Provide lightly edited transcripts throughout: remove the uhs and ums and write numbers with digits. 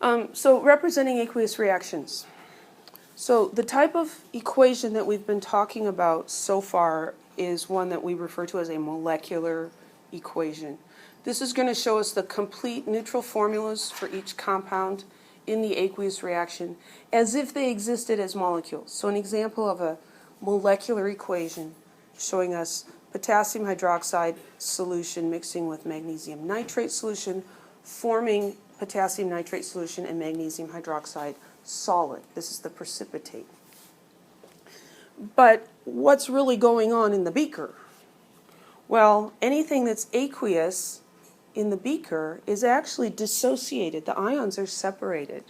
So representing aqueous reactions. So the type of equation that we've been talking about so far is one that we refer to as a molecular equation. This is going to show us the complete neutral formulas for each compound in the aqueous reaction as if they existed as molecules. So an example of a molecular equation showing us potassium hydroxide solution mixing with magnesium nitrate solution, forming potassium nitrate solution and magnesium hydroxide solid. This is the precipitate. But what's really going on in the beaker? Well, anything that's aqueous in the beaker is actually dissociated. The ions are separated.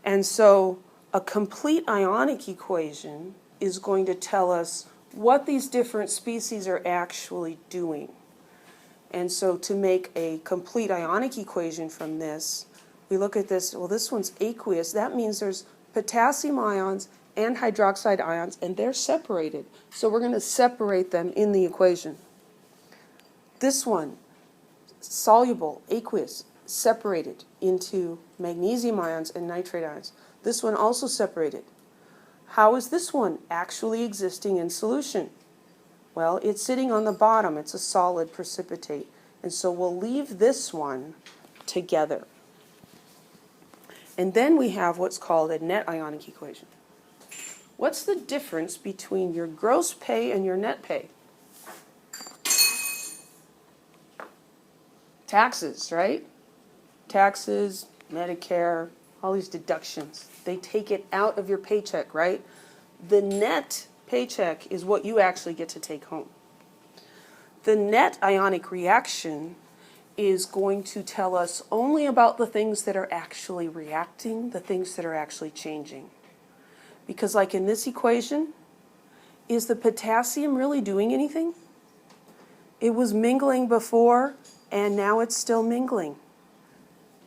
And so a complete ionic equation is going to tell us what these different species are actually doing. And so to make a complete ionic equation from this, we look at this, well, this one's aqueous. That means there's potassium ions and hydroxide ions, and they're separated. So we're going to separate them in the equation. This one, soluble, aqueous, separated into magnesium ions and nitrate ions. This one also separated. How is this one actually existing in solution? Well, it's sitting on the bottom. It's a solid precipitate. And so we'll leave this one together. And then we have what's called a net ionic equation. What's the difference between your gross pay and your net pay? Taxes, right? Taxes, Medicare, all these deductions. They take it out of your paycheck, right? The net paycheck is what you actually get to take home. The net ionic reaction is going to tell us only about the things that are actually reacting, the things that are actually changing. Because like in this equation, is the potassium really doing anything? It was mingling before, and now it's still mingling.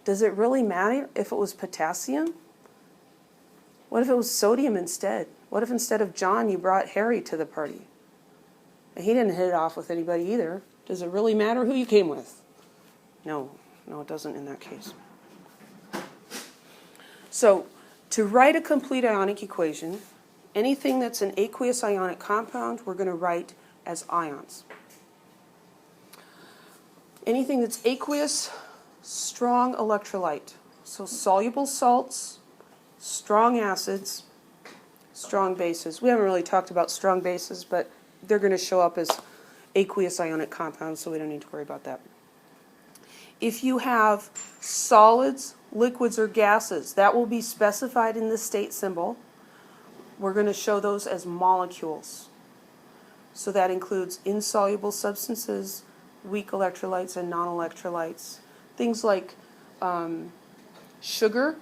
Does it really matter if it was potassium? What if it was sodium instead? What if instead of John you brought Harry to the party? And he didn't hit it off with anybody either. Does it really matter who you came with? No, it doesn't in that case. So to write a complete ionic equation, anything that's an aqueous ionic compound, we're going to write as ions. Anything that's aqueous, strong electrolyte. So soluble salts, strong acids, strong bases. We haven't really talked about strong bases, but they're going to show up as aqueous ionic compounds, so we don't need to worry about that. If you have solids, liquids, or gases, that will be specified in the state symbol. We're going to show those as molecules. So that includes insoluble substances, weak electrolytes, and non-electrolytes. Things like sugar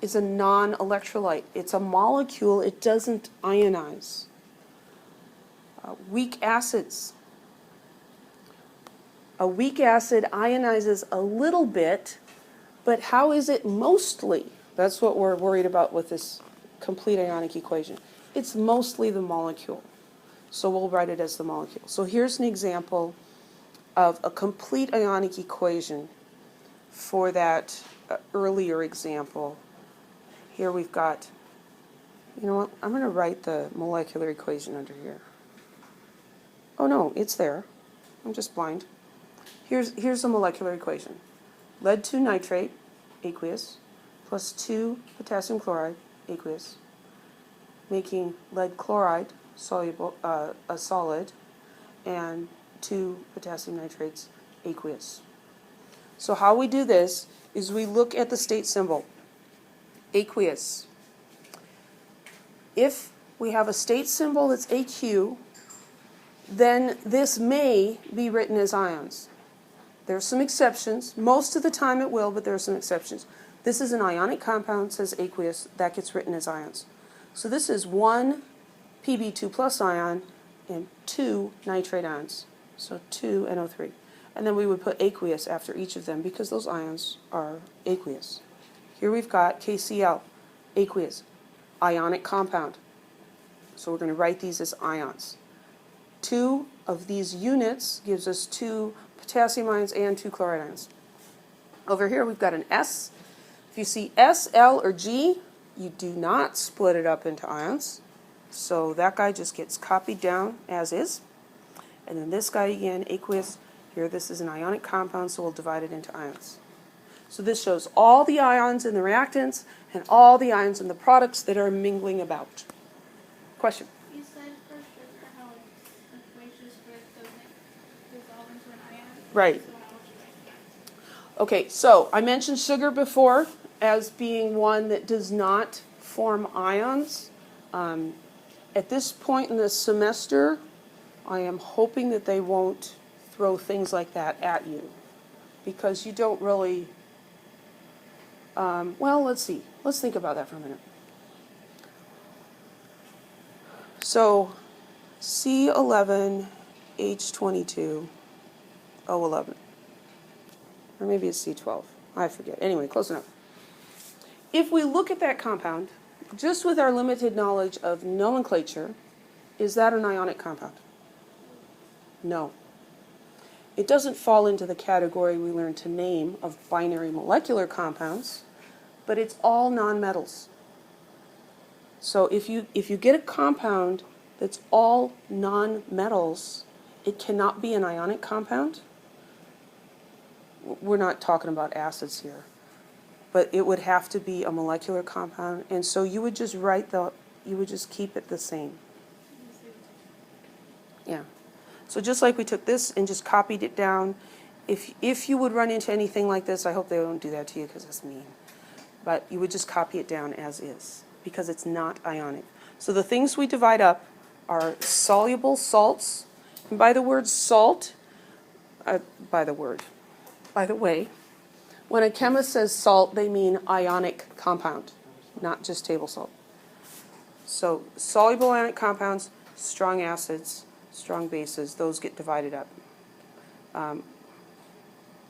is a non-electrolyte. It's a molecule. It doesn't ionize. Weak acids. A weak acid ionizes a little bit, but how is it mostly? That's what we're worried about with this complete ionic equation. It's mostly the molecule. So we'll write it as the molecule. So here's an example of a complete ionic equation for that earlier example. Here we've got, you know what, I'm going to write the molecular equation under here. Oh no, it's there. I'm just blind. Here's the molecular equation. Lead 2 nitrate, aqueous, plus 2 potassium chloride, aqueous, making lead chloride soluble, a solid, and 2 potassium nitrates, aqueous. So how we do this is we look at the state symbol, aqueous. If we have a state symbol that's AQ, then this may be written as ions. There are some exceptions. Most of the time it will, but there are some exceptions. This is an ionic compound, says aqueous, that gets written as ions. So this is 1 Pb2 plus ion and 2 nitrate ions. So 2 NO3. And then we would put aqueous after each of them because those ions are aqueous. Here we've got KCl, aqueous, ionic compound. So we're going to write these as ions. 2 of these units gives us 2 potassium ions and 2 chloride ions. Over here we've got an S. If you see S, L, or G, you do not split it up into ions. So that guy just gets copied down as is. And then this guy again, aqueous, here this is an ionic compound, so we'll divide it into ions. So this shows all the ions in the reactants and all the ions in the products that are mingling about. Question? You said for sugar how it's aqueous but it doesn't dissolve into an ion. Right. So how would you write that? Okay, so I mentioned sugar before as being one that does not form ions. At this point in the semester, I am hoping that they won't throw things like that at you because you don't really, well, let's see. Let's think about that for a minute. So C11H22O11, or maybe it's C12. I forget. Anyway, close enough. If we look at that compound, just with our limited knowledge of nomenclature, is that an ionic compound? No. It doesn't fall into the category we learned to name of binary molecular compounds, but it's all nonmetals. So if you get a compound that's all nonmetals, it cannot be an ionic compound. We're not talking about acids here, but it would have to be a molecular compound, and so you would just you would just keep it the same. Yeah. So just like we took this and just copied it down, if you would run into anything like this, I hope they don't do that to you because it's mean, but you would just copy it down as is because it's not ionic. So the things we divide up are soluble salts, and by the word salt, by the way, when a chemist says salt, they mean ionic compound, not just table salt. So soluble ionic compounds, strong acids, strong bases, those get divided up.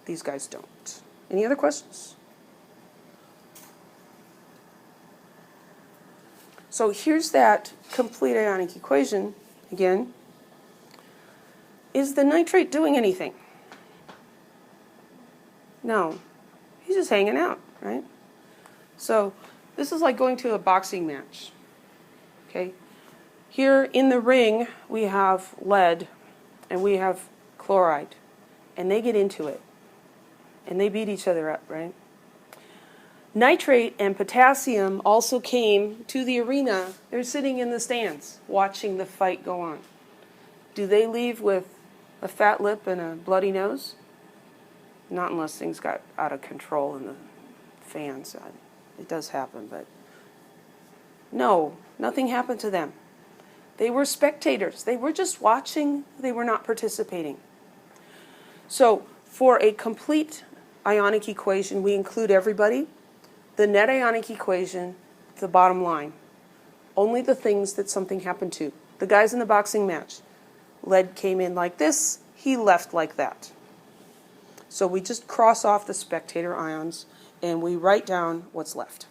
These guys don't. Any other questions? So here's that complete ionic equation again. Is the nitrate doing anything? No. He's just hanging out, right? So this is like going to a boxing match. Okay? Here in the ring, we have lead and we have chloride, and they get into it, and they beat each other up, right? Nitrate and potassium also came to the arena. They're sitting in the stands watching the fight go on. Do they leave with a fat lip and a bloody nose? Not unless things got out of control in the fans. It does happen, but no, nothing happened to them. They were spectators. They were just watching. They were not participating. So for a complete ionic equation, we include everybody. The net ionic equation, the bottom line. Only the things that something happened to. The guys in the boxing match. Lead came in like this. He left like that. So we just cross off the spectator ions and we write down what's left.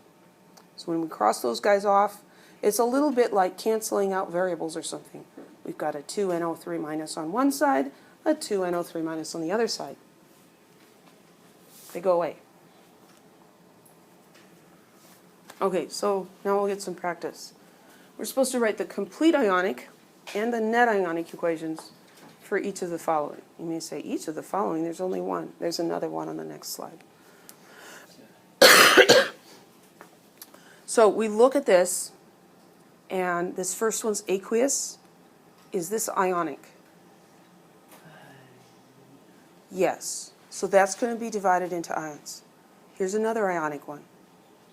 So when we cross those guys off, it's a little bit like canceling out variables or something. We've got a 2NO3 minus on one side, a 2NO3 minus on the other side. They go away. Okay, so now we'll get some practice. We're supposed to write the complete ionic and the net ionic equations for each of the following. You may say, each of the following, there's only one. There's another one on the next slide. So we look at this, and this first one's aqueous. Is this ionic? Yes. So that's going to be divided into ions. Here's another ionic one.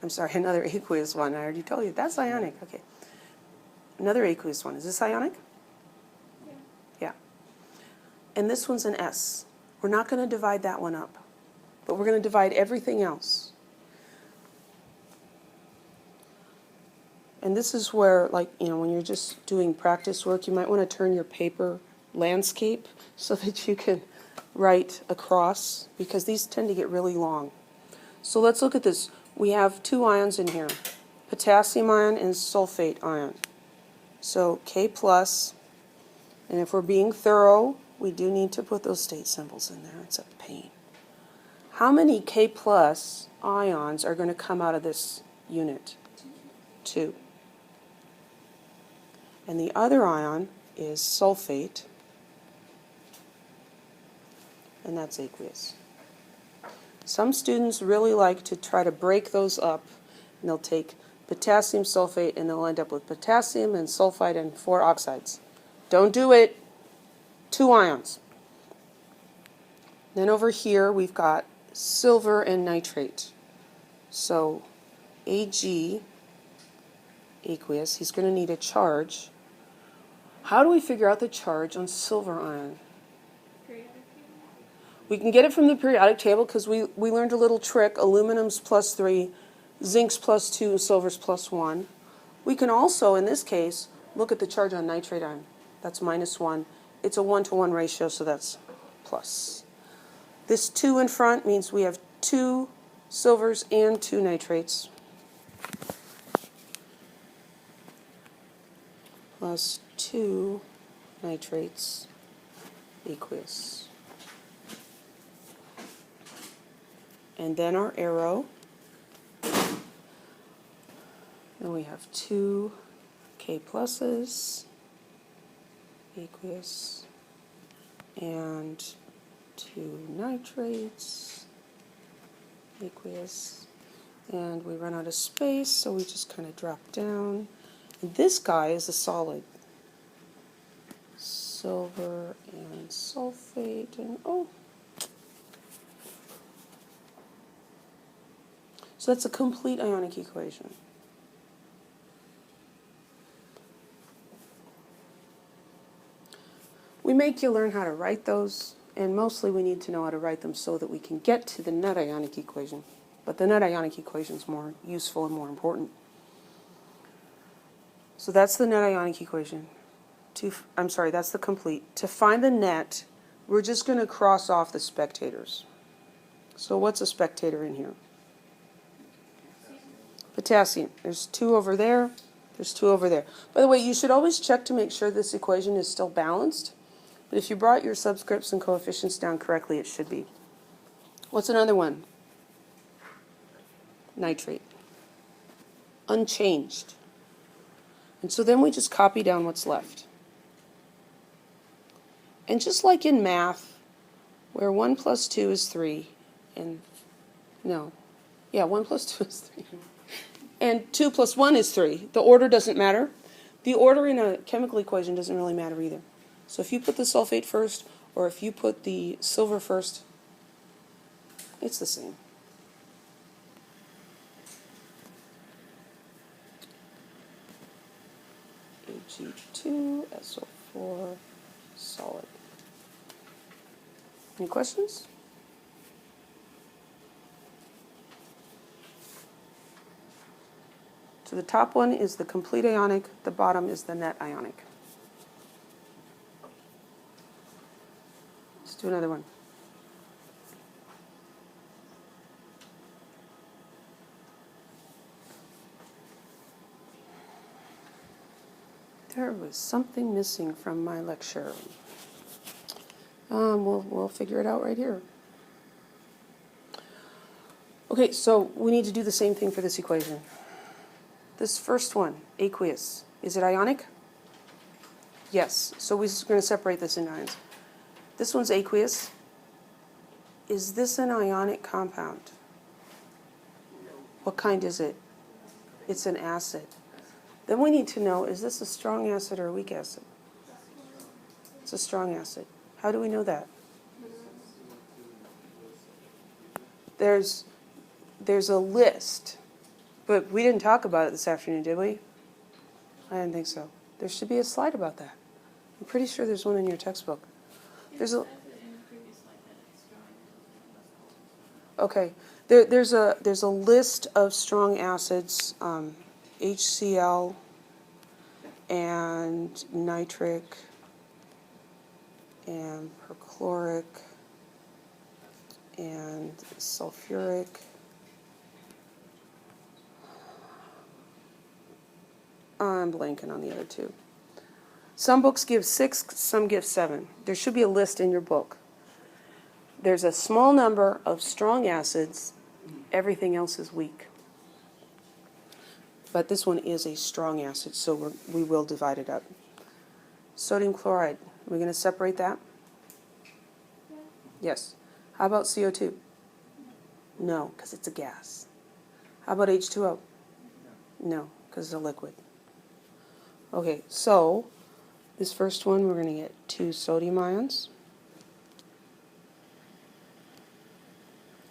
I'm sorry, another aqueous one. I already told you. That's ionic. Okay. Another aqueous one. Is this ionic? Yeah. Yeah. And this one's an S. We're not going to divide that one up, but we're going to divide everything else. And this is where, like, when you're just doing practice work, you might want to turn your paper landscape so that you can write across, because these tend to get really long. So let's look at this. We have two ions in here, potassium ion and sulfate ion. So K plus, and if we're being thorough, we do need to put those state symbols in there. It's a pain. How many K plus ions are going to come out of this unit? 2. And the other ion is sulfate, and that's aqueous. Some students really like to try to break those up, and they'll take potassium sulfate and they'll end up with potassium and sulfite and 4 oxides. Don't do it. 2 ions. Then over here we've got silver and nitrate. So Ag, aqueous, he's going to need a charge. How do we figure out the charge on silver ion? Periodic table. We can get it from the periodic table because we learned a little trick. Aluminum's +3, zinc's +2, silver's +1. We can also, in this case, look at the charge on nitrate ion. That's -1. It's a 1-to-1 ratio, so that's plus. This 2 in front means we have 2 silvers and 2 nitrates. Plus 2 nitrates, aqueous. And then our arrow. And we have 2 K pluses, aqueous, and 2 nitrates, aqueous. And we run out of space, so we just kind of drop down. And this guy is a solid. Silver and sulfate, and oh. So that's a complete ionic equation. We make you learn how to write those, and mostly we need to know how to write them so that we can get to the net ionic equation. But the net ionic equation is more useful and more important. So that's the net ionic equation. That's the complete. To find the net, we're just going to cross off the spectators. So what's a spectator in here? Potassium. There's 2 over there. There's 2 over there. By the way, you should always check to make sure this equation is still balanced. But if you brought your subscripts and coefficients down correctly, it should be. What's another one? Nitrate. Unchanged. And so then we just copy down what's left. And just like in math, where 1 plus 2 is 3, and 1 plus 2 is 3. And 2 plus 1 is 3. The order doesn't matter. The order in a chemical equation doesn't really matter either. So if you put the sulfate first, or if you put the silver first, it's the same. Ag2SO4 solid. Any questions? So the top one is the complete ionic, the bottom is the net ionic. Let's do another one. There was something missing from my lecture. We'll figure it out right here. Okay, so we need to do the same thing for this equation. This first one, aqueous, is it ionic? Yes, so we're going to separate this in ions. This one's aqueous. Is this an ionic compound? What kind is it? It's an acid. Then we need to know, is this a strong acid or a weak acid? It's a strong acid. How do we know that? There's a list, but we didn't talk about it this afternoon, did we? I didn't think so. There should be a slide about that. I'm pretty sure there's one in your textbook. There's a okay. There's a list of strong acids, HCl and nitric and perchloric and sulfuric. I'm blanking on the other 2. Some books give 6, some give 7. There should be a list in your book. there's a small number of strong acids, everything else is weak. But this one is a strong acid, so we will divide it up. Sodium chloride, are we going to separate that? Yeah. Yes. How about CO2? No, because it's a gas. How about H2O? No, because it's a liquid. Okay, so this first one we're going to get 2 sodium ions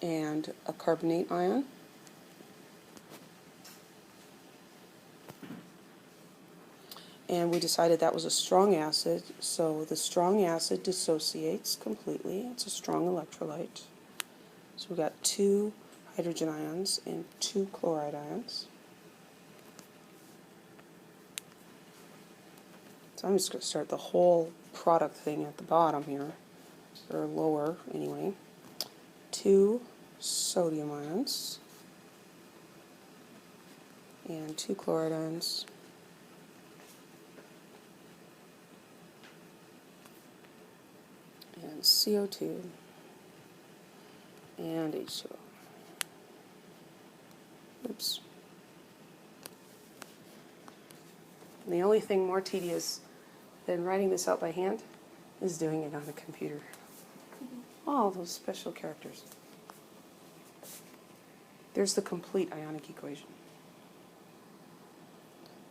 and a carbonate ion. And we decided that was a strong acid, so the strong acid dissociates completely. It's a strong electrolyte. So we've got 2 hydrogen ions and 2 chloride ions. So I'm just going to start the whole product thing at the bottom here, or lower anyway. 2 sodium ions and 2 chloride ions. And CO2 and H2O. Oops. And the only thing more tedious than writing this out by hand is doing it on a computer. All those special characters. There's the complete ionic equation.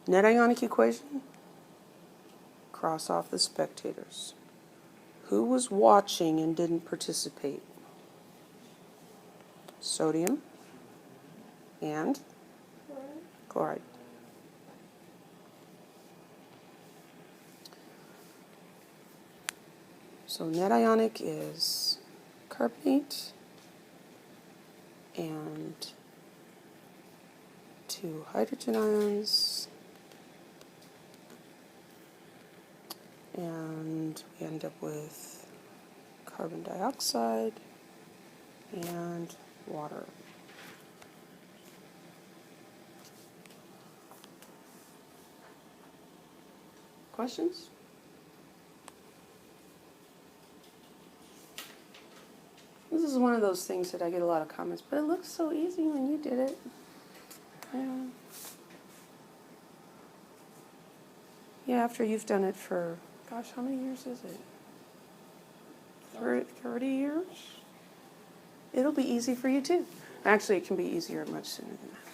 Net ionic equation, cross off the spectators. Who was watching and didn't participate? Sodium and chloride. So net ionic is carbonate and 2 hydrogen ions, and we end up with carbon dioxide and water. Questions? This is one of those things that I get a lot of comments, but it looks so easy when you did it. Yeah, after you've done it for, gosh, how many years is it? 30 years? It'll be easy for you too. Actually, it can be easier much sooner than that.